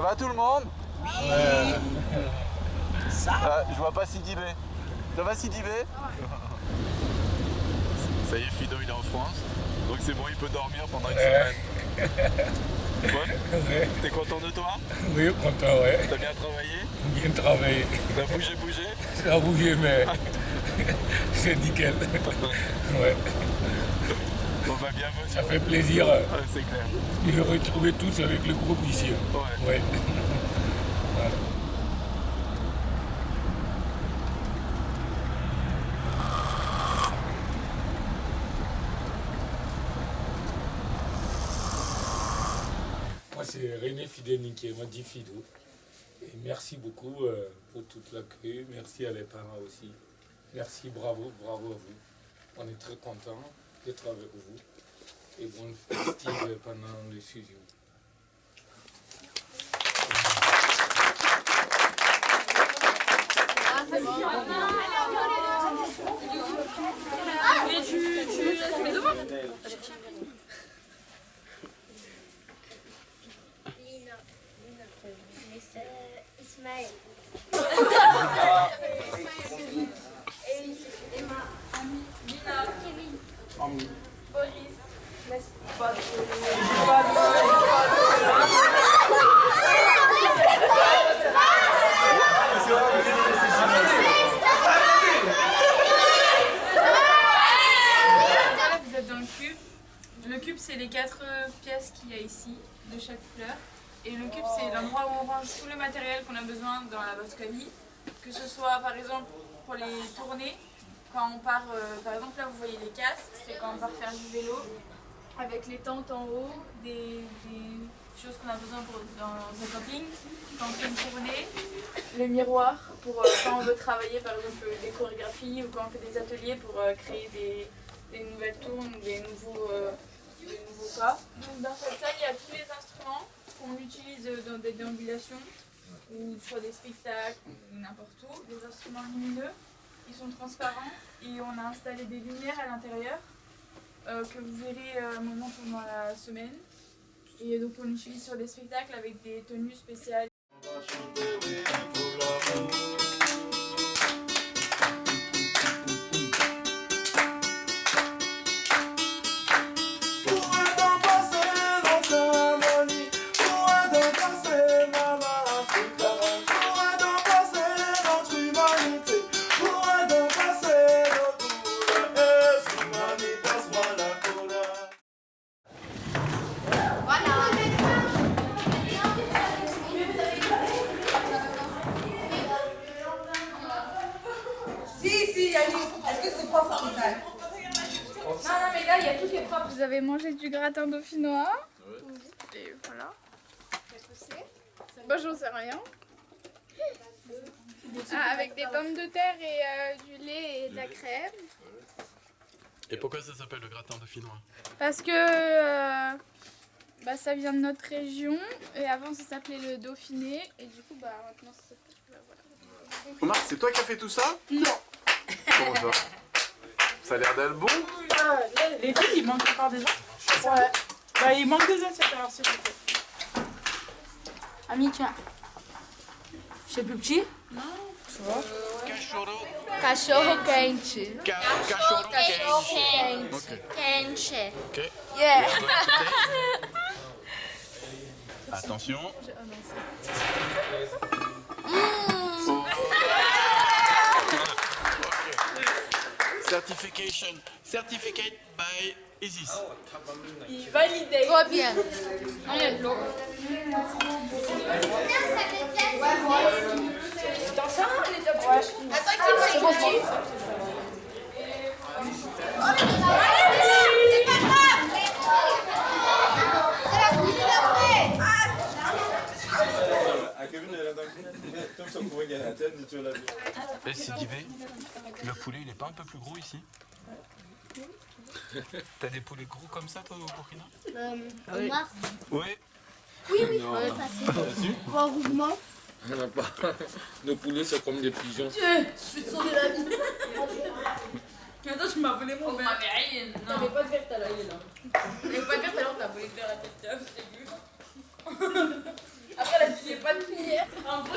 Ça va tout le monde? Oui. Je vois pas Sidibé. Ça va Sidibé? Ça y est, Fido il est en France, donc c'est bon, il peut dormir pendant une semaine. Ouais. T'es content de toi? Oui, content, ouais. T'as bien travaillé? Bien travaillé. T'as bougé? Ça a bougé, mais c'est nickel. Ouais. On va bien voter. Ça fait plaisir C'est clair. de les retrouver tous avec le groupe ici. Ouais. Voilà. Moi, c'est René Fidénique, moi dit Fido. Et merci beaucoup pour toute l'accueil. Merci à les parents aussi. Merci, bravo à vous. On est très contents d'être avec vous. Et bonne festive pendant le studio. Mais tu laisses mes devoirs? Ismaël. Boris. Vous êtes dans le cube. Le cube, c'est les 4 pièces qu'il y a ici, de chaque couleur. Et le cube, c'est l'endroit où on range tout le matériel qu'on a besoin dans la Boscovie. Que ce soit, par exemple, pour les tournées, quand on part, par exemple, là, vous voyez les casques, c'est quand on part faire du vélo, avec les tentes en haut, des choses qu'on a besoin dans un camping, quand on fait une tournée, le miroir pour quand on veut travailler, par exemple, des chorégraphies, ou quand on fait des ateliers pour créer des nouvelles tournes, des nouveaux pas. Donc, dans cette salle, il y a tous les instruments qu'on utilise dans des déambulations ou sur des spectacles ou n'importe où, des instruments lumineux, ils sont transparents et on a installé des lumières à l'intérieur que vous verrez un moment pendant la semaine. Et donc on utilise sur des spectacles avec des tenues spéciales. Non, mais là, il y a toutes les profs. Vous avez mangé du gratin dauphinois. Et voilà. Moi, j'en sais rien. Ah, avec des pommes de terre et du lait et de la crème. Et pourquoi ça s'appelle le gratin dauphinois? Parce que ça vient de notre région. Et avant, ça s'appelait le Dauphiné. Et du coup, maintenant, ça s'appelle... Voilà. Omar, c'est toi qui as fait tout ça? Non. Comment ça? Ça a l'air d'être bon. Les filles, il manque encore des gens? Ouais. Il manque des assiettes alors s'il vous plaît. Ami, tiens. C'est plus petit? Non. Ça va? Cachorro quente. Cachorro quente. Quente. Ok. Yeah. Attention. Certificate by Isis. Il validait. Trop bien. Ah, il y a de l'eau. Dans ça, elle est top. Attends, c'est bon. C'est pas grave. C'est la coupe d'après. Et Sidibé, le poulet il est pas un peu plus gros ici? T'as des poulets gros comme ça toi au Burkina? Omar. Oui. Oui, facile. Pas roulement. On n'a pas. Nos poulets, c'est comme des pigeons. Je vais te sauver la vie. Attends, tu m'as volé mon verre. T'avais pas de verre, t'as l'ail là. T'avais pas de verre, alors t'as volé le verre à tête. Après, elle a dit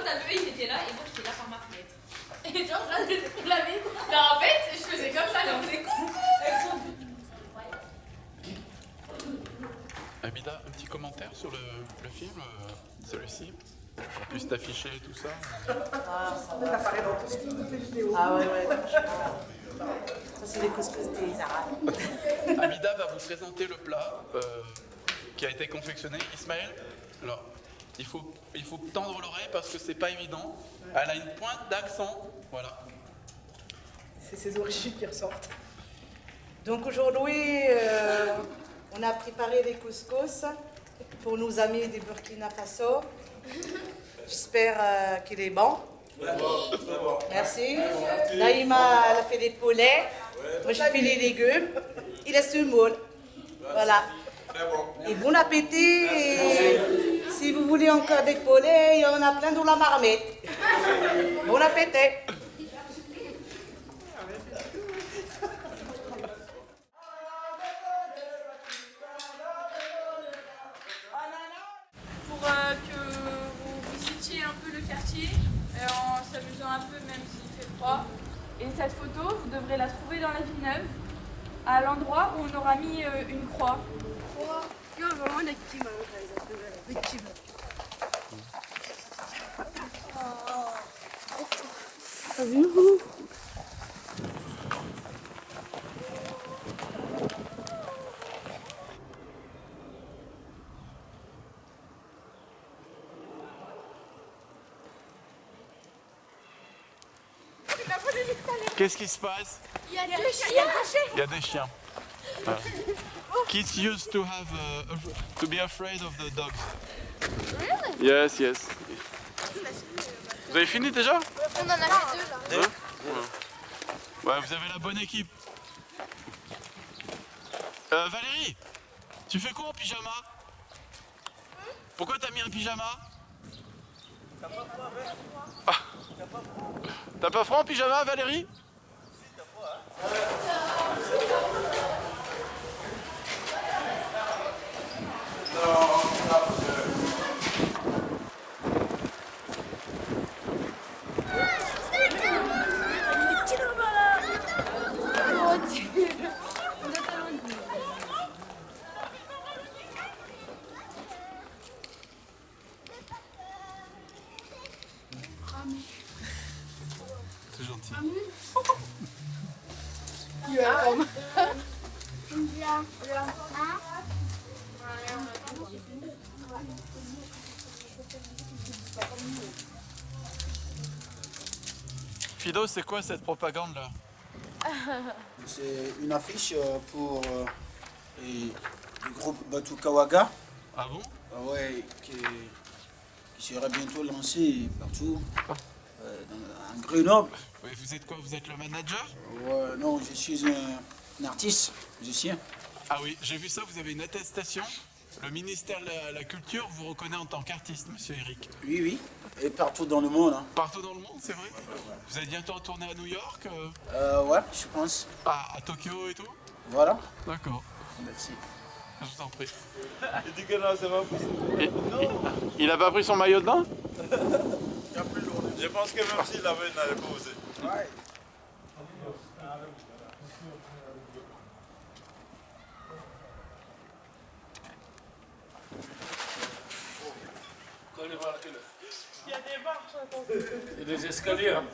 t'as vu, il était là et moi j'étais là par ma fenêtre. Et genre, j'ai pris la vie. Non, en fait, je faisais comme ça, et on faisait coucou. Amida, un petit commentaire sur le film, celui-ci? On puisse t'afficher et tout ça. Ah ouais, ça c'est les couscous des Arabes. Amida va vous présenter le plat qui a été confectionné. Ismaël, alors, il faut tendre l'oreille parce que c'est pas évident. Elle a une pointe d'accent, voilà. C'est ses origines qui ressortent. Donc aujourd'hui, on a préparé les couscous pour nos amis du Burkina Faso. J'espère qu'il est bon. Merci. Naïma, elle a fait des poulets. Moi, j'ai fait les légumes. Il a semoule. Voilà. Et bon appétit. Et si vous voulez encore des poulets, il y en a plein dans la marmite. Bon appétit. Pour que vous visitiez un peu le quartier en s'amusant un peu même s'il fait froid. Et cette photo, vous devrez la trouver dans la Villeneuve, à l'endroit où on aura mis une croix. Qu'est-ce qui se passe? Il y a des chiens. Il y a des chiens. Voilà. Kids used to have to be afraid of the dogs. Really? Yes, yes. Vous avez fini déjà? On en a fait deux là. Ouais, vous avez la bonne équipe. Valérie, tu fais quoi en pyjama? Pourquoi t'as mis un pyjama? Ah. T'as pas froid en pyjama, Valérie? C'est gentil. Fido, c'est quoi cette propagande là? C'est une affiche pour le groupe Batu Kawaga, Ah bon? ouais, qui sera bientôt lancé partout, en Grenoble. Oui, vous êtes quoi? Vous êtes le manager? Ouais, non, je suis un artiste, musicien. Ah oui, j'ai vu ça, vous avez une attestation. Le ministère de la Culture vous reconnaît en tant qu'artiste, monsieur Eric. Oui, oui, et partout dans le monde. Hein. Partout dans le monde, c'est vrai? Vous allez bientôt retourner à New York? Ouais, je pense. À Tokyo et tout? Voilà. D'accord, Merci. je vous en prie. Il dit que non, c'est pas possible. Il a pas pris son maillot de bain? Je pense que même s'il l'avait, il n'allait pas oser. Ouais. Il y a des marches, attends. Il y a des escaliers. Hein.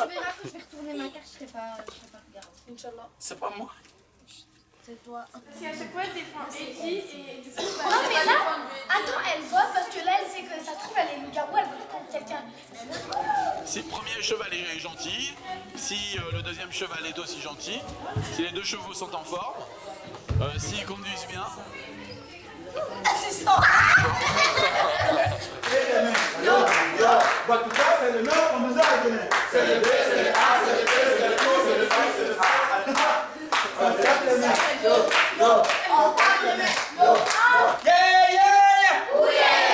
Tu verras que je vais retourner ma carte, je serai pas regarder. Inch'Allah. C'est pas moi. C'est toi. Si à chaque fois elle défend Eddie et du coup, Non mais là, attends, elle voit parce que là elle sait que ça se trouve elle est loup-garou, elle veut contre quelqu'un. si le premier cheval est gentil, si le deuxième cheval est aussi gentil, si les deux chevaux sont en forme, s'ils conduisent bien. Bah, tout ça, c'est le nom qu'on nous a donné. C'est le B, c'est le A, c'est le B, c'est le O, c'est le 5, c'est le A. On tape les mains. Yo, yo. On tape les mains. Yo, yo. Yeah, yeah, yeah. Ouh, yeah.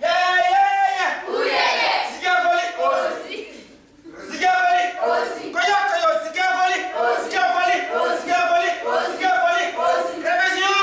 Yeah, yeah, yeah. Ouh, yeah, yeah. Zigavoli. Aussi. Zigavoli. Aussi. Koyo, koyo. Zigavoli. Zigavoli. Zigavoli. Zigavoli. Révision.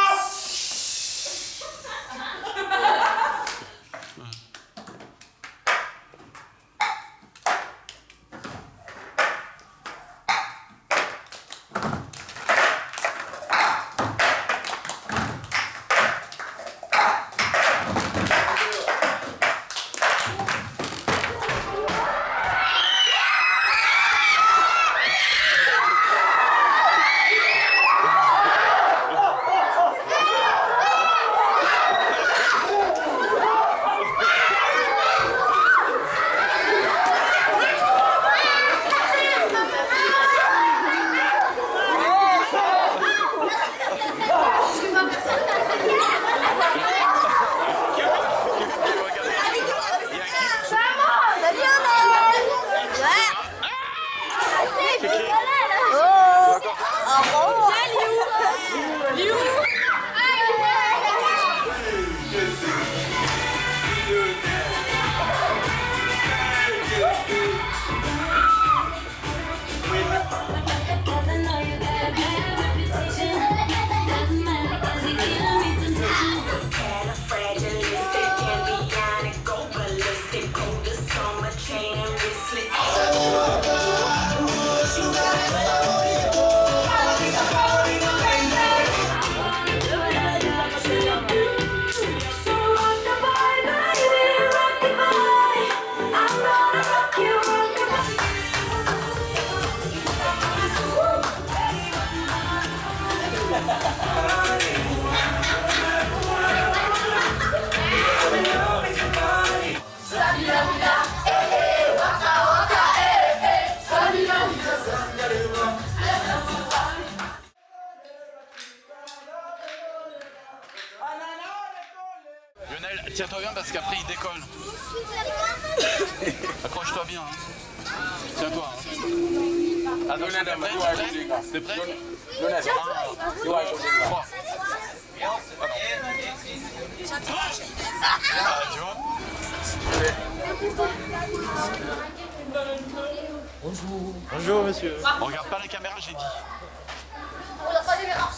Lionel, tiens-toi bien parce qu'après il décolle. Accroche-toi bien. Hein. Tiens-toi. Hein. Attention, t'es prêt? T'es prêt? 1, 2, 3. Ah, tu vois? Bonjour. Bonjour monsieur. On regarde pas la caméra, j'ai dit. On regarde pas la caméra.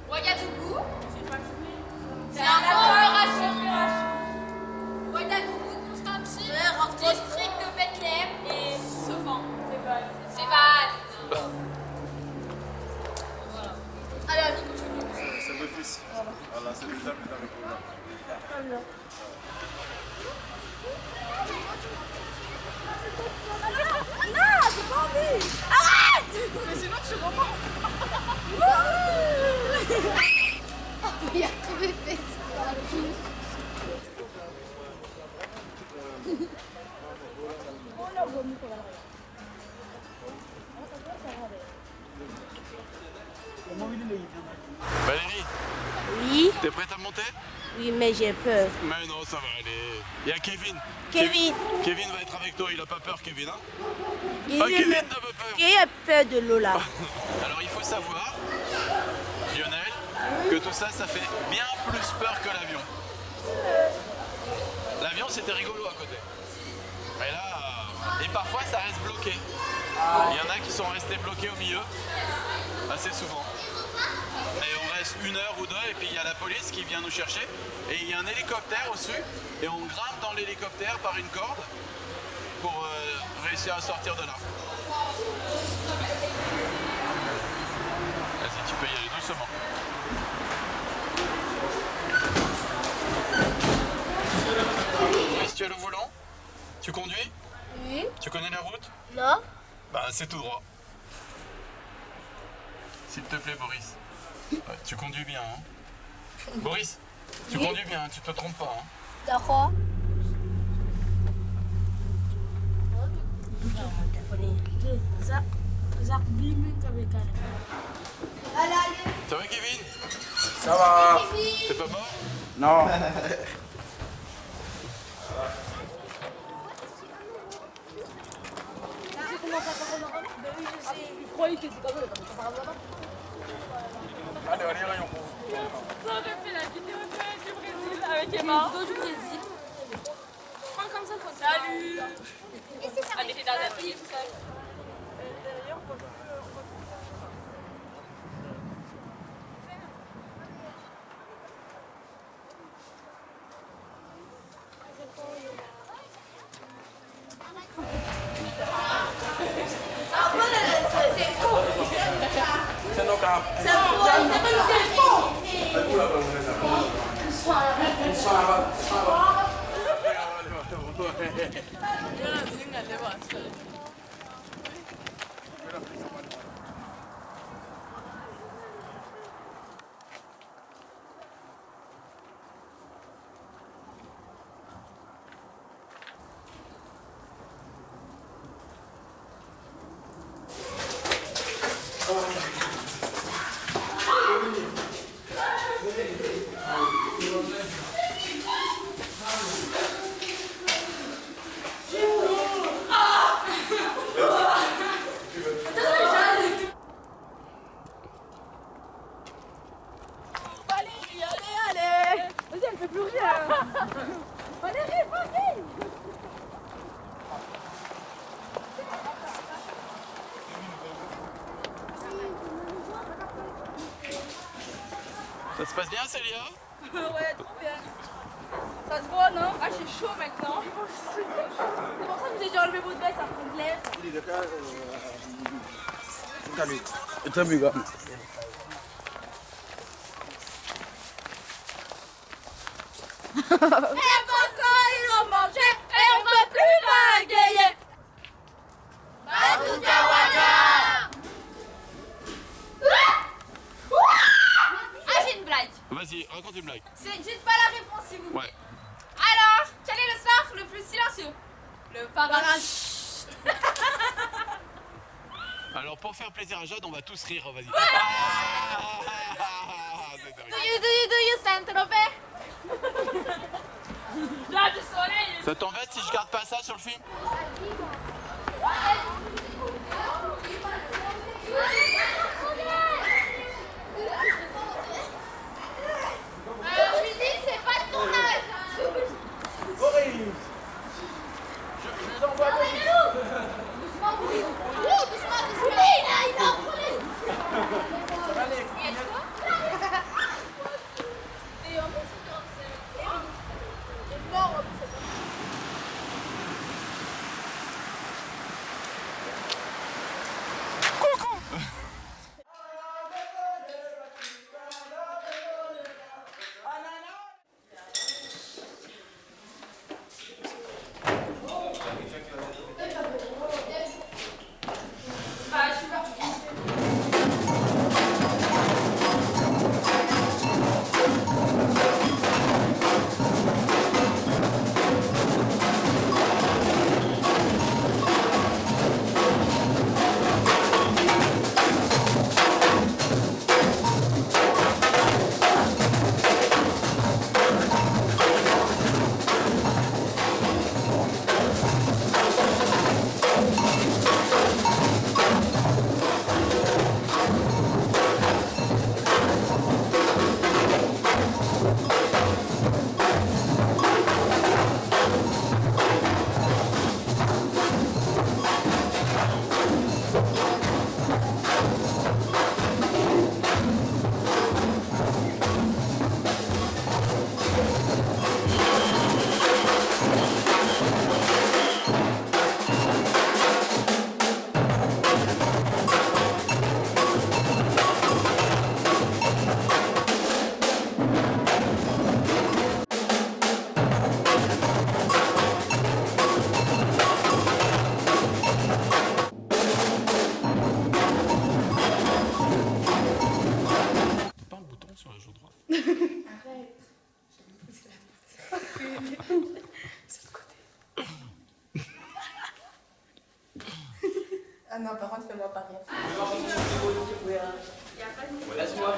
Ouagadougou, c'est un agglomération. Ouagadougou, Constantine, district de Bethléem et Sevan. C'est Vannes. Voilà. Allez, Ami, continue. C'est le fils. Voilà, c'est déjà plus dans le programme. Très bien. Non, j'ai pas envie. Arrête. Mais sinon tu remontes. Il a trouvé fait ça. Valérie, Oui, t'es prête à monter? oui, mais j'ai peur. Mais non, ça va aller. Il y a Kevin. Kevin. Kevin va être avec toi, il a pas peur, Kevin, hein? Qui Ah, Kevin n'a pas peur. a peur de l'eau là? Alors il faut savoir, Lionel, que tout ça, ça fait bien plus peur que l'avion. L'avion, c'était rigolo à côté. Mais là, et parfois, ça reste bloqué. Il y en a qui sont restés bloqués au milieu, assez souvent. Et on reste 1 heure ou 2 et puis il y a la police qui vient nous chercher. Et il y a un hélicoptère au-dessus et on grimpe dans l'hélicoptère par une corde pour réussir à sortir de là. Vas-y, tu peux y aller doucement. Boris, tu as le volant? Tu conduis? Oui. Tu connais la route? Non. Bah c'est tout droit. S'il te plaît Boris. Ouais, tu conduis bien, hein? Boris, tu conduis bien, tu te trompes pas. Hein. D'accord. Ça va Kevin? Ça va? T'es pas mort? Non. Allez, allez, allez, Ça, j'ai fait la vidéo du Brésil avec Emma. Du Brésil. Prends comme ça, toi. Salut. On était dans la ville, tout ça. C'est nos camps. C'est faux. Ça se passe bien Célia? Ouais, trop bien. Ça se voit, non? Ah, j'ai chaud maintenant. C'est pour ça que vous avez dû enlever votre veste après de l'air. Et Coco, ils ont mangé et on peut plus bagayer. Ah, j'ai une blague. Vas-y, raconte une blague. Dites pas la réponse si vous. Ouais. Alors, quel est le sport le plus silencieux? Le parachute. Alors pour faire plaisir à Jade, on va tous rire, vas-y. Do you Saint-Tropez? Là, du soleil. Ça t'embête si je garde pas ça sur le film? Je lui dis, c'est pas de ton âge. Je les envoie. Doucement, doucement. Oui, là, il a pris. Non, par contre, fais-moi pas rire. Laisse-moi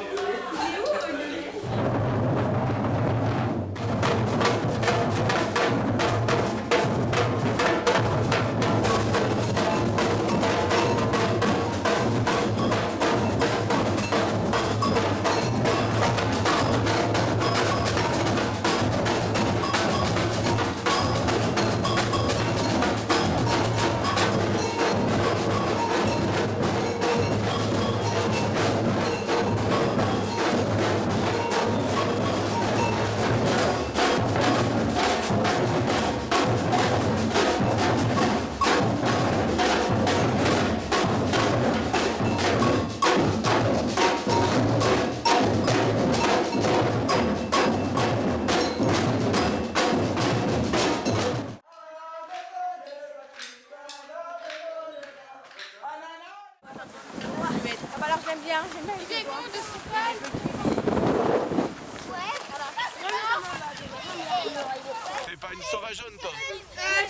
T'es pas une sauvageonne, toi.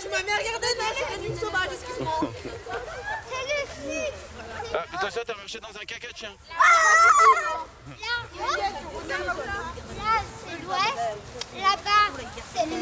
Tu m'as bien regardé, non, c'est une sauvage, excuse-moi. Ah, attention, t'as marché dans un caca de chien. Là, c'est l'ouest. Là-bas, c'est le...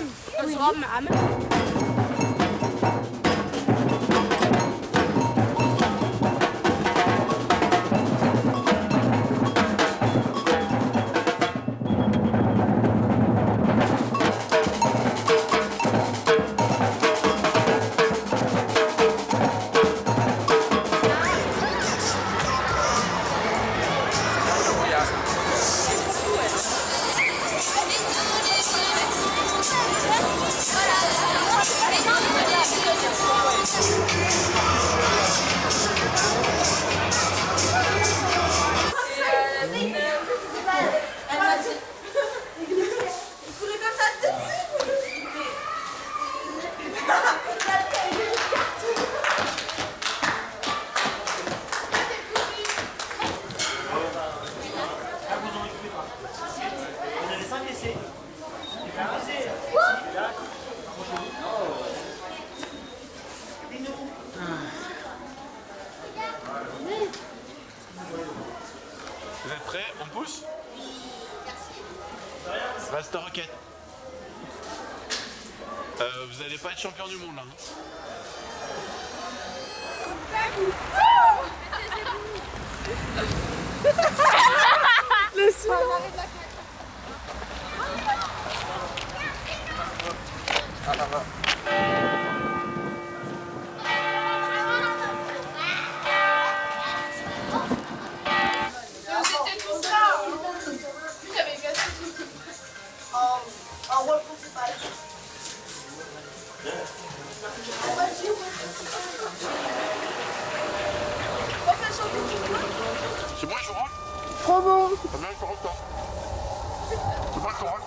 Vous êtes prêts? On pousse? Reste roquette. Vous allez pas être champion du monde là. Le son. C'est moi je rentre? Trop bon. C'est bien je rentre toi. C'est moi je rentre?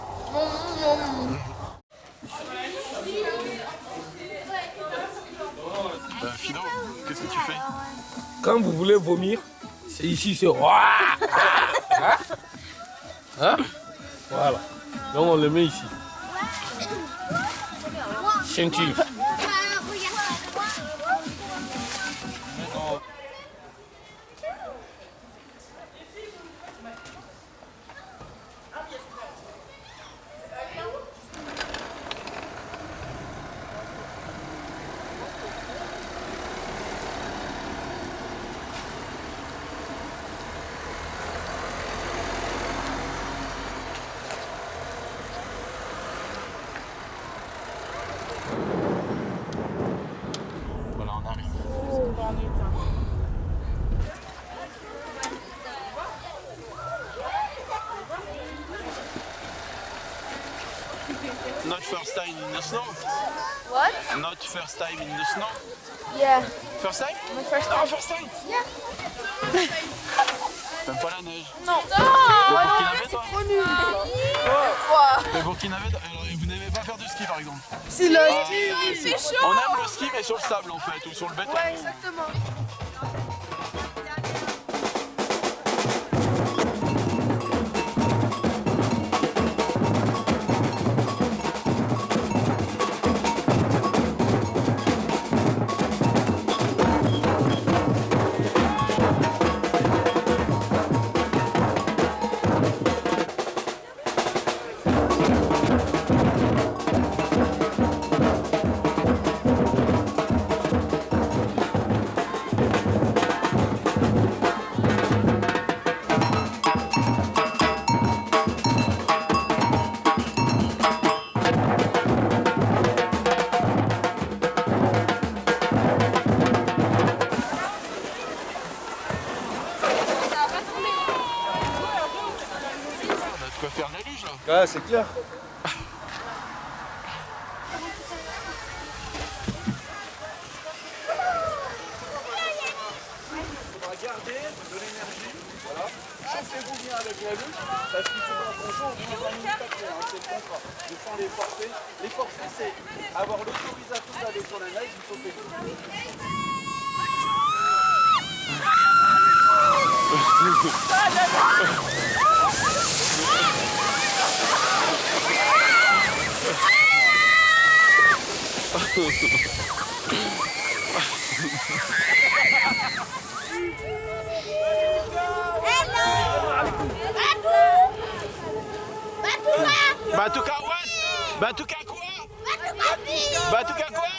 Fido, qu'est-ce que tu fais? Quand vous voulez vomir, c'est ici, c'est... Hein? Hein? Voilà. Donc on le met ici. Ceinture. Voilà, on arrive. Not first time in the snow? What? Not first time in the snow? Yeah. First time? My first Ah, time. first time? Yeah. T'aimes pas la neige? Non. T'es burkinabé, toi? Trop nul. T'es burkinabé? Alors, et vous n'aimez pas faire du ski, par exemple? C'est le ski, c'est chaud. On aime le ski, mais sur le sable, en fait, ou sur le béton. Ouais, exactement. Ouais, c'est clair. Gardez de l'énergie, voilà. Chauffez-vous bien avec la lutte, parce qu'il faut qu'on joue au moins 20 minutes après, hein, c'est le contrat. De sans les forcer. Les forcer, c'est avoir l'autorisation d'aller sur la neige, il faut payer. Batuka what? Batuka quoi? Batuka quoi?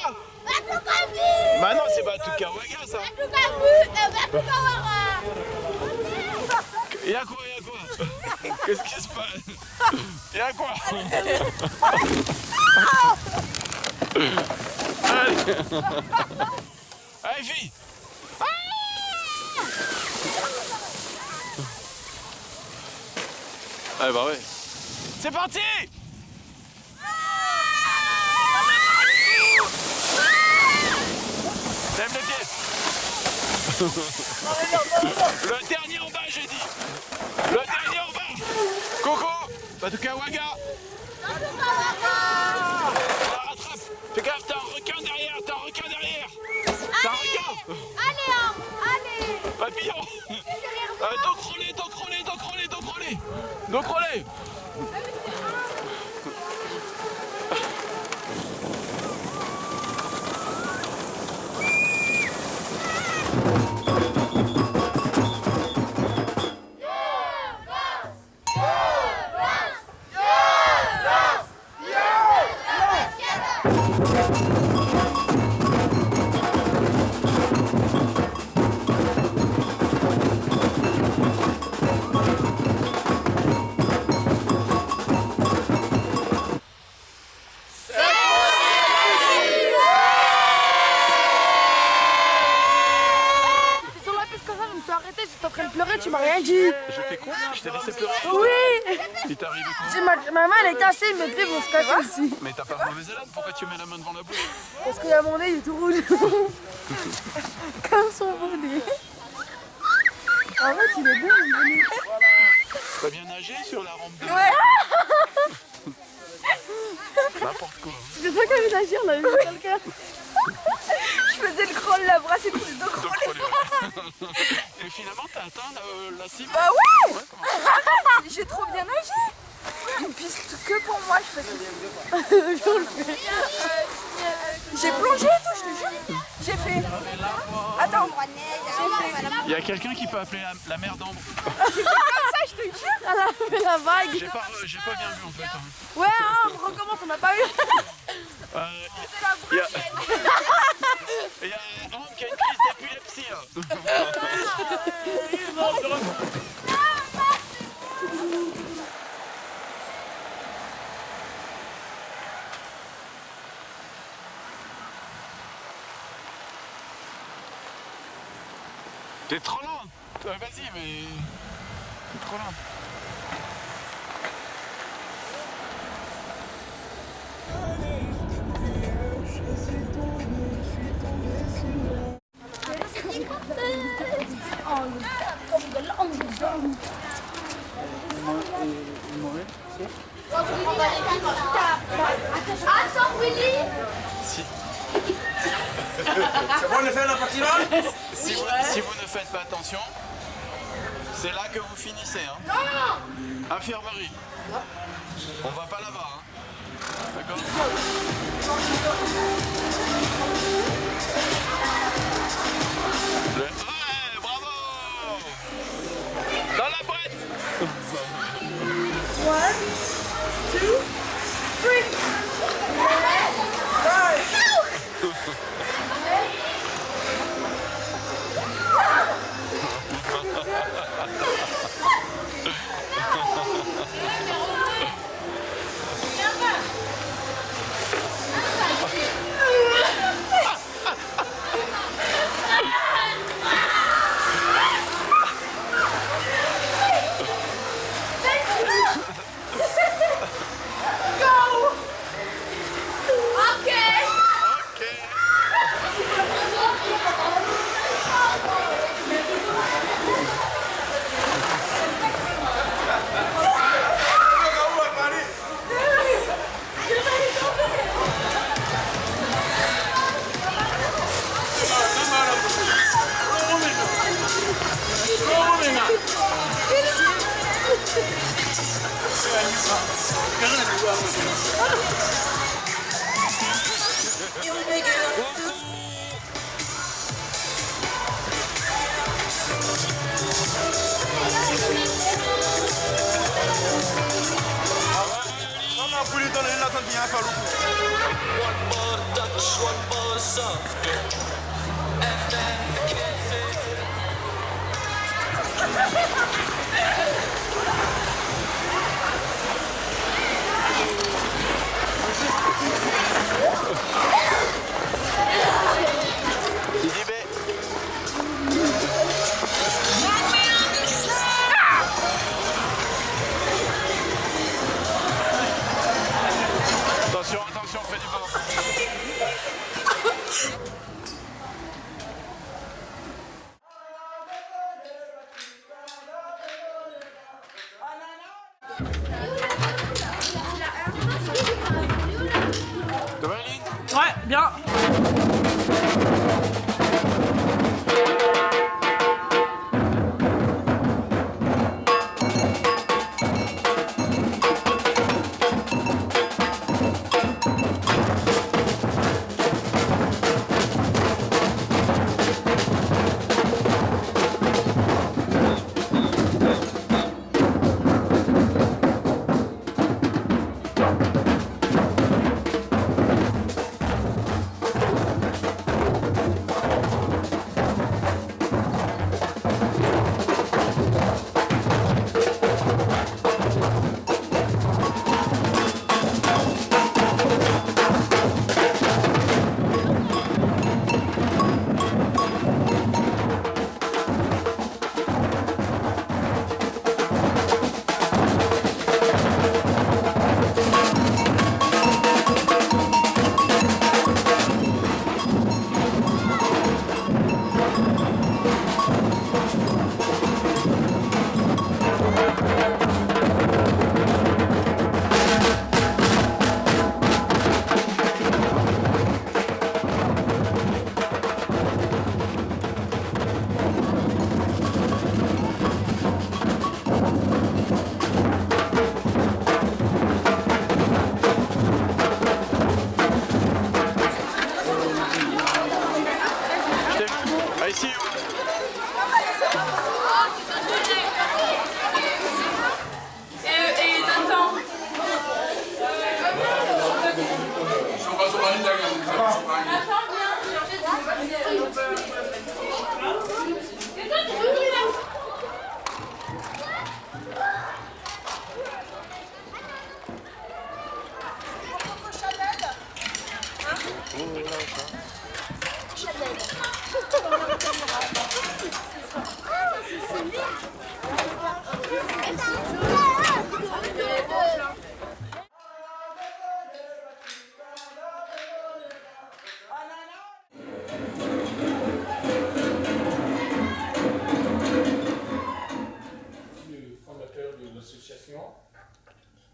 Bah non, c'est Batuka Waga ça. Y'a quoi? Qu'est-ce qui se passe? Y'a quoi? Allez, allez fille. Ah bah ouais. C'est parti! Lève les pieds! Le dernier en bas, j'ai dit! Le dernier en bas! Coco! Batuka Waga! On la rattrape! Fais gaffe, t'as un requin derrière! T'as un requin! Allez! Papillon! Donc relais! Tu m'as rien dit. Je fais quoi? Je t'ai laissé pleurer? Oui. Il t'est arrivé quoi? Ma main elle est cassée, mes pieds vont se casser aussi. Mais t'as pas de mauvaise haleine, pourquoi tu mets la main devant la bouche? Parce que mon nez il est tout rouge. Comme son bonnet. En fait il est beau mon bonnet. T'as bien nagé sur la rampe de... Ouais. N'importe quoi. C'est ça qu'on vient d'agir, on a vu dans le cœur. Je faisais le crawl, la brasse et tout, les deux crawlés. Et finalement, t'as atteint la cible? Bah ouais, j'ai trop bien nagé. Une piste que pour moi, je fais tout. J'ai plongé et tout, je te jure. J'ai fait... Attends, il y a quelqu'un qui peut appeler la mer d'Ambre. J'ai fait comme ça, je te jure. Elle a fait la vague. J'ai pas bien vu en fait. Hein. Ouais, on recommence, on n'a pas eu. Il y a Ambre qui a une crise d'épilepsie là. T'es trop lent. Vas-y, mais... T'es trop lent. Si. C'est bon de faire la partie là? Si vous ne faites pas attention, c'est là que vous finissez. Hein. Infirmerie. On va pas là-bas. Hein. D'accord? Ouais, bravo! Dans la boîte! 1, 2, 3. Attention, attention, près du bord. Ça va, Eline? Ouais, bien.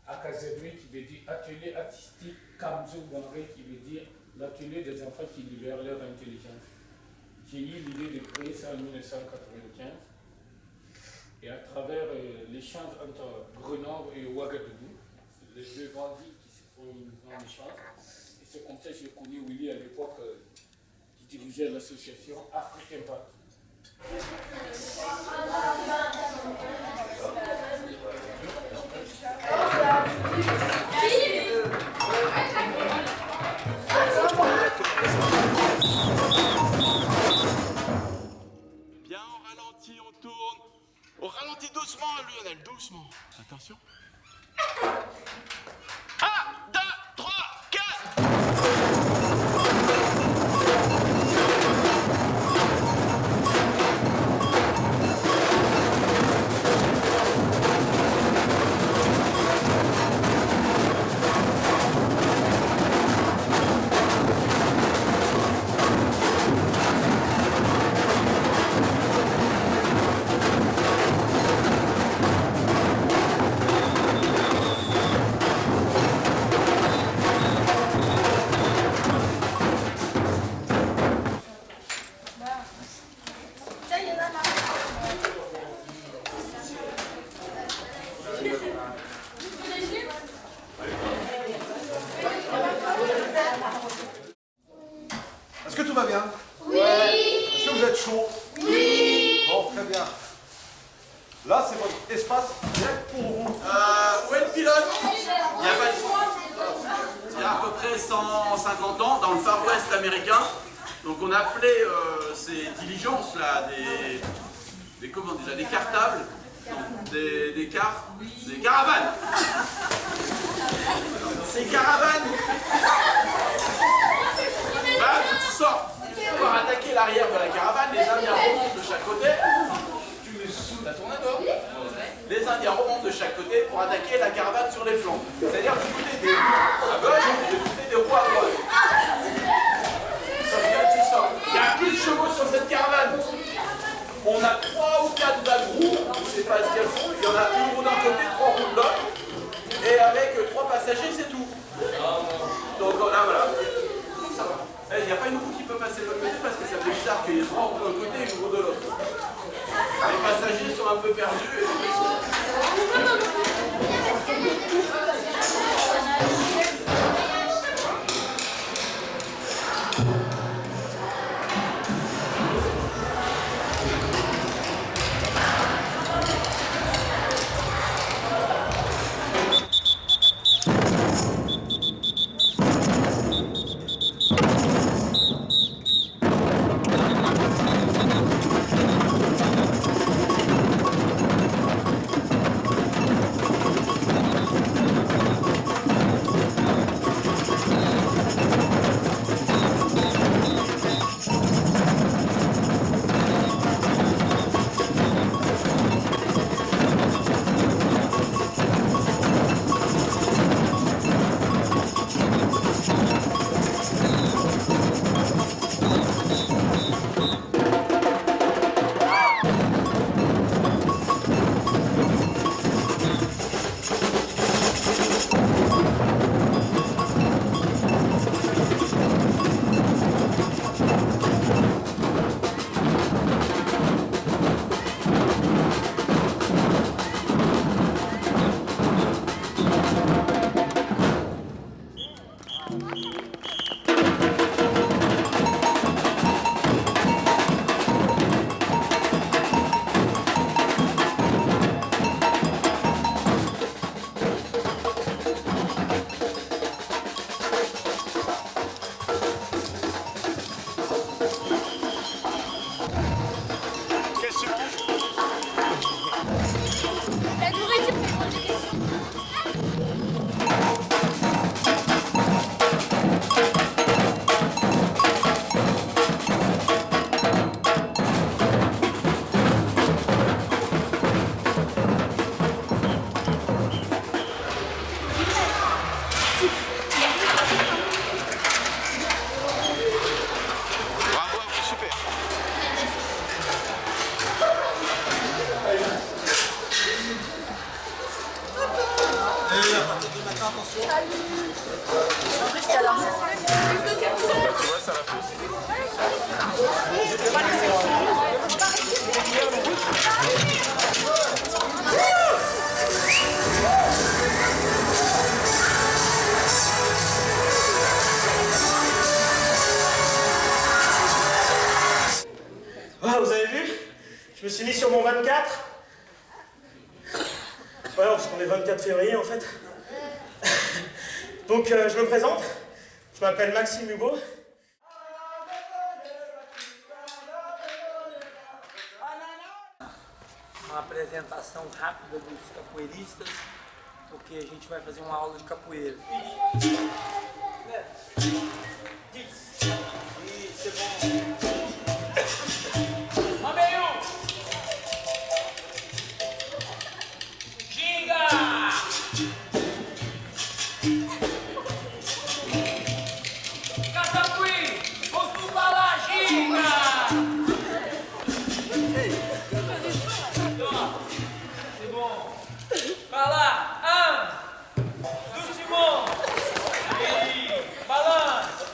Akazedwe qui veut dire atelier artistique, Kamzo Banré qui veut dire l'atelier des enfants qui libèrent leur intelligence. J'ai eu l'idée de créer ça en 1995 et à travers l'échange entre Grenoble et Ouagadougou, les deux grandes villes qui se font une grande échange. Et c'est comme ça que j'ai connu Willy à l'époque qui dirigeait l'association Afrique Impact. Bien, on ralentit, on tourne. On ralentit doucement, Lionel, doucement. Attention. 1, 2, 3, 4. Là, c'est votre espace direct pour vous. Où est le pilote? Il y a pas de... Il y a à peu près 150 ans, dans le Far West américain, donc on appelait ces diligences là comment déjà, des cartables, des caravanes. Ces caravanes, tu sors pour attaquer l'arrière de la caravane, les Indiens remontent de chaque côté. Tu mets sous la tourne-dos. Les Indiens remontent de chaque côté pour attaquer la caravane sur les flancs. C'est-à-dire du côté des roues à gauche et du côté des roues à droite. Tu sors. Il y a plus de chevaux sur cette caravane. On a 3 ou 4 roues, je ne sais pas ce qu'elles font. Il y en a une roue d'un côté, 3 roues de l'autre. Et avec 3 passagers, c'est tout. Donc là, voilà. Ça va. Il n'y a pas une roue qui peut passer de l'autre côté parce que ça fait bizarre qu'il y ait 3 roues d'un côté et une roue de l'autre. Les passagers sont un peu perdus. Vous avez vu? Je me suis mis sur mon 24. Voilà, parce qu'on est 24 février en fait. Donc je me présente. Je m'appelle Maxime Hugo. Uma apresentação rápida dos capoeiristas, porque a gente vai fazer uma aula de capoeira. Isso é bom. Balance!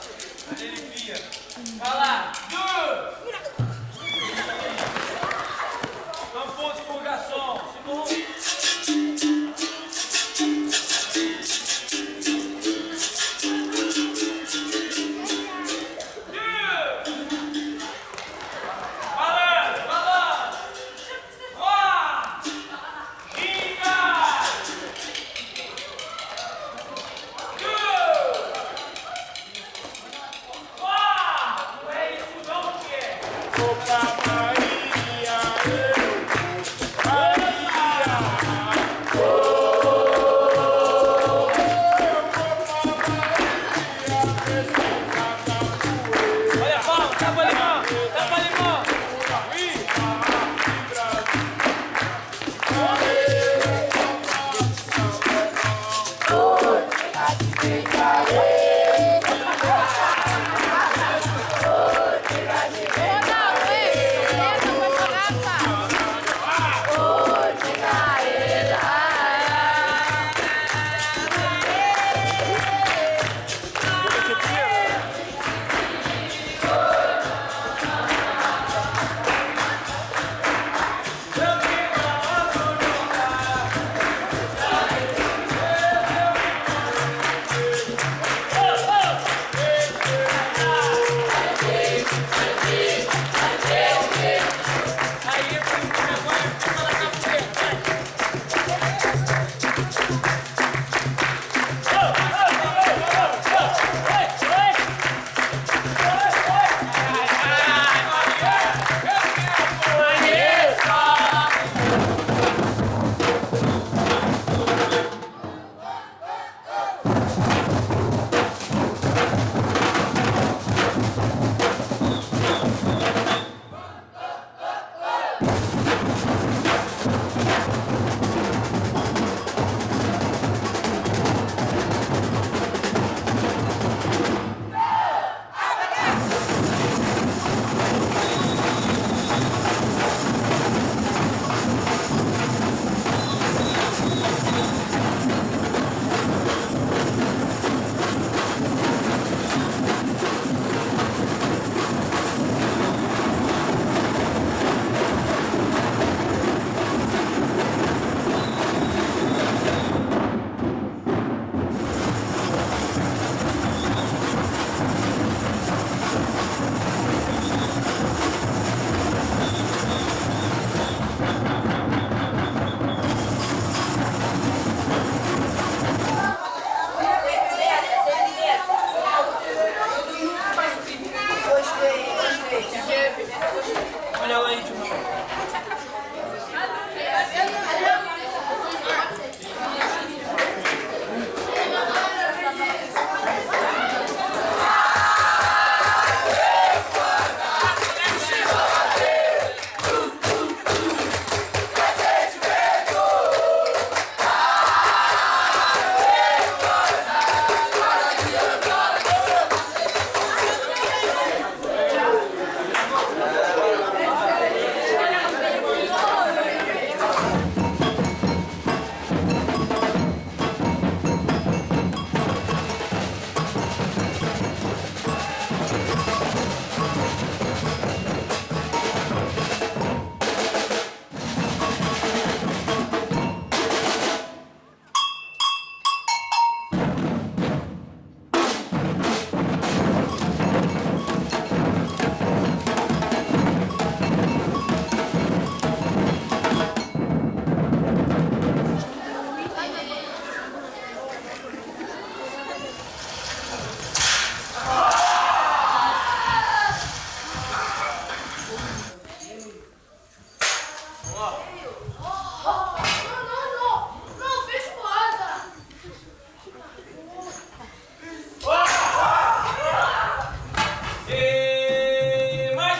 Mas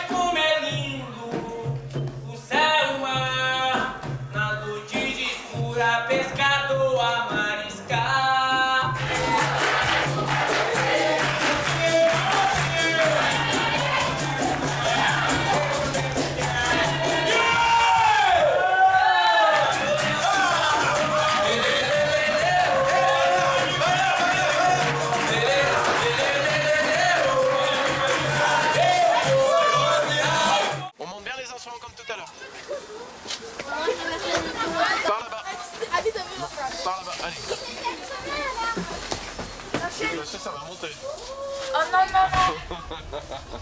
como é lindo o céu e o mar, na noite escura pescador a mariscar. On monte bien les instruments comme tout à l'heure. Par là-bas. Par là-bas, allez. Ça va monter. Oh non, non, non.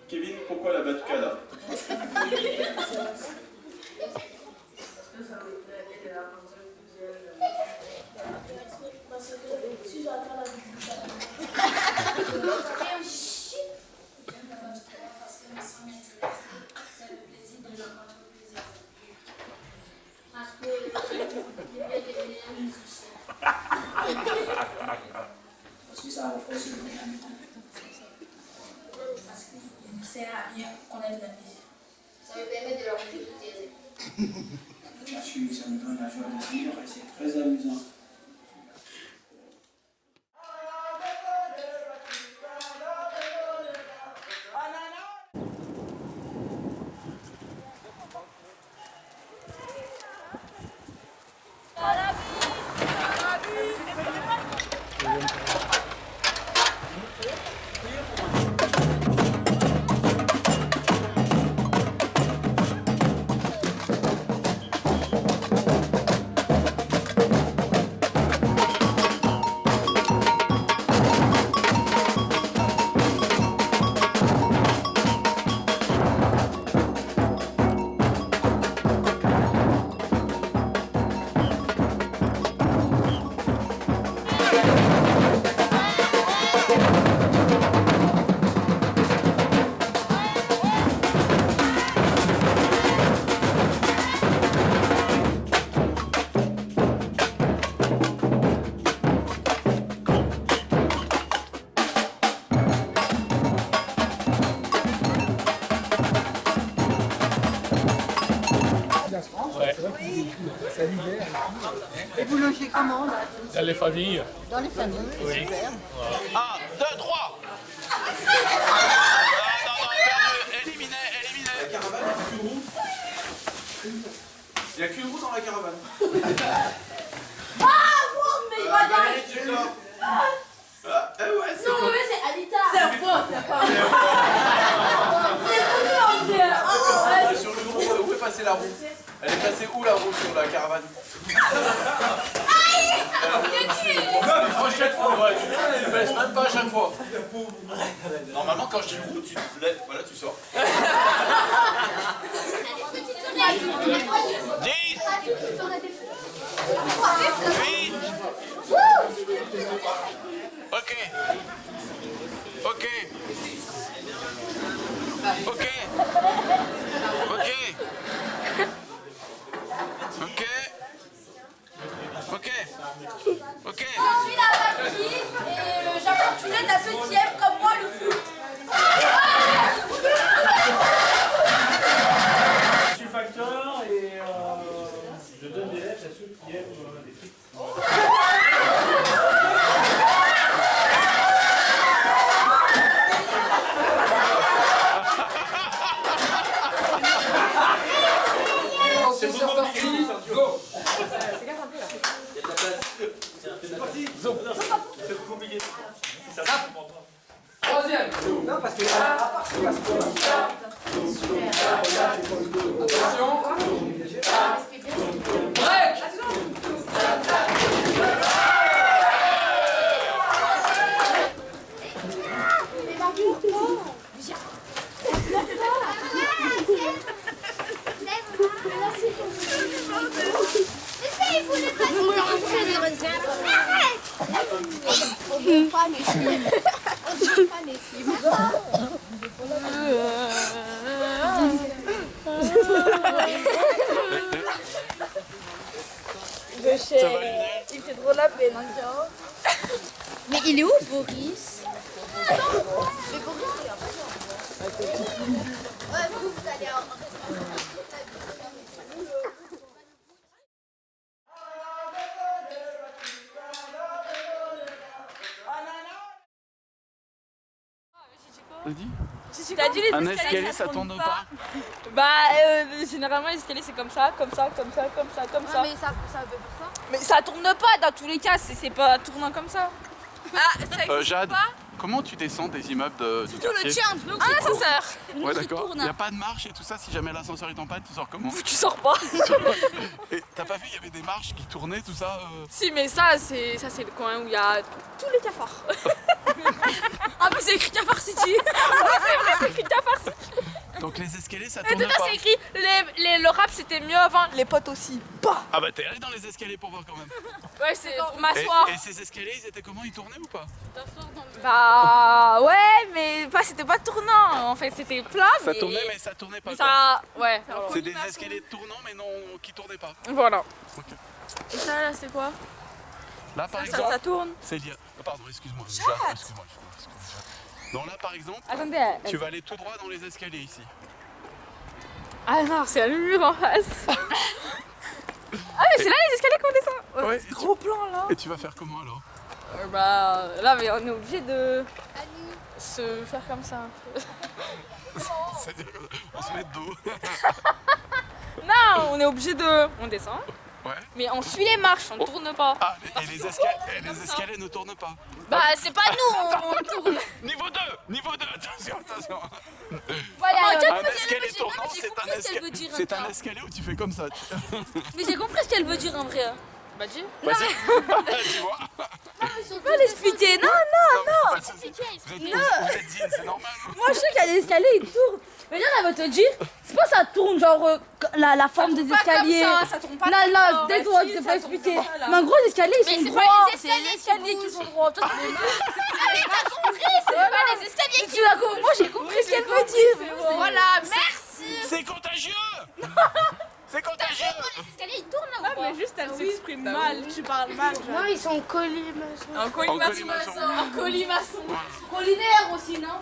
Kevin, pourquoi la batucada? Parce que ça renforce le dynamisme. Parce qu'il sert à bien connaître la musique. Ça me permet de leur écouter. Bien sûr, ça me donne la joie de vivre et c'est très amusant. Et vous logez comment là? Dans les familles. Dans les familles, Oui. super. 1, 2, 3. Non, perdu. Éliminé. La caravane, il n'y a qu'une roue dans la caravane. Ah, bon, mais il va gagner. Ouais, c'est Non, quoi? mais c'est Anita. C'est un faux, c'est pas C'est foutu en Dieu. Sur le gros, où est passée la roue? Elle est passée où la roue sur la caravane? Aïe. Une prochaine fois, ouais, tu ne baisses même pas à chaque fois. Normalement, quand je dis roue, tu te lèves, voilà, tu sors. 10, 8. Ok. Ok. Ok. Ok. Ok. Ok. Ok. Je suis la baptiste et j'apporterai ta 7e comme moi le foot. Tu factures Ascenseur parti, go. Il y a de la place. C'est parti. C'est compliqué. Ça va. Troisième. Non, parce que à part c'est parce que attention. Break. Il voulait pas nous rentrer les réserves. Arrête. On ne veut pas les films. On ne veut pas les films. Je sais. Il fait trop la peine. Mais il est où, Boris? Mais Boris, il est après. Ouais, vous allez en... T'as dit les Un escaliers, escalier, ça tourne pas. Bah, généralement, les escaliers, c'est comme ça, comme ça, comme ça, comme ça, comme ça. Mais ça veut pas. Mais ça tourne pas dans tous les cas, c'est pas tournant comme ça. Ah, ça existe Jade, pas. comment tu descends des immeubles du Tout le quartier? tien, Un ascenseur. Ouais, d'accord. Il n'y a pas de marche et tout ça. Si jamais l'ascenseur est en panne, tu sors comment? Tu sors pas. Et t'as pas vu, il y avait des marches qui tournaient, tout ça Si, mais ça c'est le coin où il y a tous les cafards. Ah, mais c'est écrit Cafard City. C'est vrai, c'est écrit Cafard City. Donc les escaliers, ça Et tourne dedans, pas. c'est écrit le rap c'était mieux avant, les potes aussi. Bah. Ah bah t'es allé dans les escaliers pour voir quand même. Ouais, c'est pour m'asseoir. Et ces escaliers, ils étaient comment? Ils tournaient ou pas? Bah ouais, mais c'était pas tournant. En fait, c'était plat. Ça mais... tournait, mais ça tournait pas. Ça, ouais. C'est des escaliers tournants, mais non qui tournaient pas. Voilà. Ok. Et ça là, c'est quoi? Là par Ça exemple. tourne. C'est lié. Oh, pardon, excuse-moi. Excuse-moi. Donc là par exemple, Attendez. tu vas aller tout droit dans les escaliers ici. Ah non, c'est le mur en face. Ah mais c'est là les escaliers qu'on descend. Ouais. C'est gros plan là. Et tu vas faire comment alors? Bah là, mais on est obligé de se faire comme ça. C'est-à-dire qu'on se met de dos. Non, on est obligé de... On descend. Ouais. Mais on suit les marches, on tourne pas. Ah, et les escaliers ne tournent pas. Bah c'est pas nous, on tourne. Niveau 2, attention. Voilà, Un escalier tournant, c'est un escalier où tu fais comme ça. Mais j'ai compris ce qu'elle veut dire en vrai. Bah dis. Vas-y, dis-moi. Je peux pas l'expliquer. Non. Vous êtes digne, c'est normal. Moi je sais qu'il y a des escaliers, ils tournent. Mais là, elle va te dire, c'est pas ça tourne, genre la forme des escaliers. Ça tourne pas Là, comme là, ça. peut-être Bah, on si, ne ça pas tourne expliquer. comme ça, là. Mais en gros, les escaliers, ils sont c'est droits. pas les C'est les escaliers qui sont droits. Toi, tu Mais t'as compris, c'est pas les escaliers qui... Moi, j'ai compris ce qu'elle veut dire. Voilà, merci. C'est contagieux. C'est contagieux. Les escaliers, ils tournent là Ah ou pas? mais juste elle s'exprime mal, tu parles mal. genre. Non, ils sont collés, machin. En colimaçon. colimaçon. En colimaçon. Collinaire aussi, non?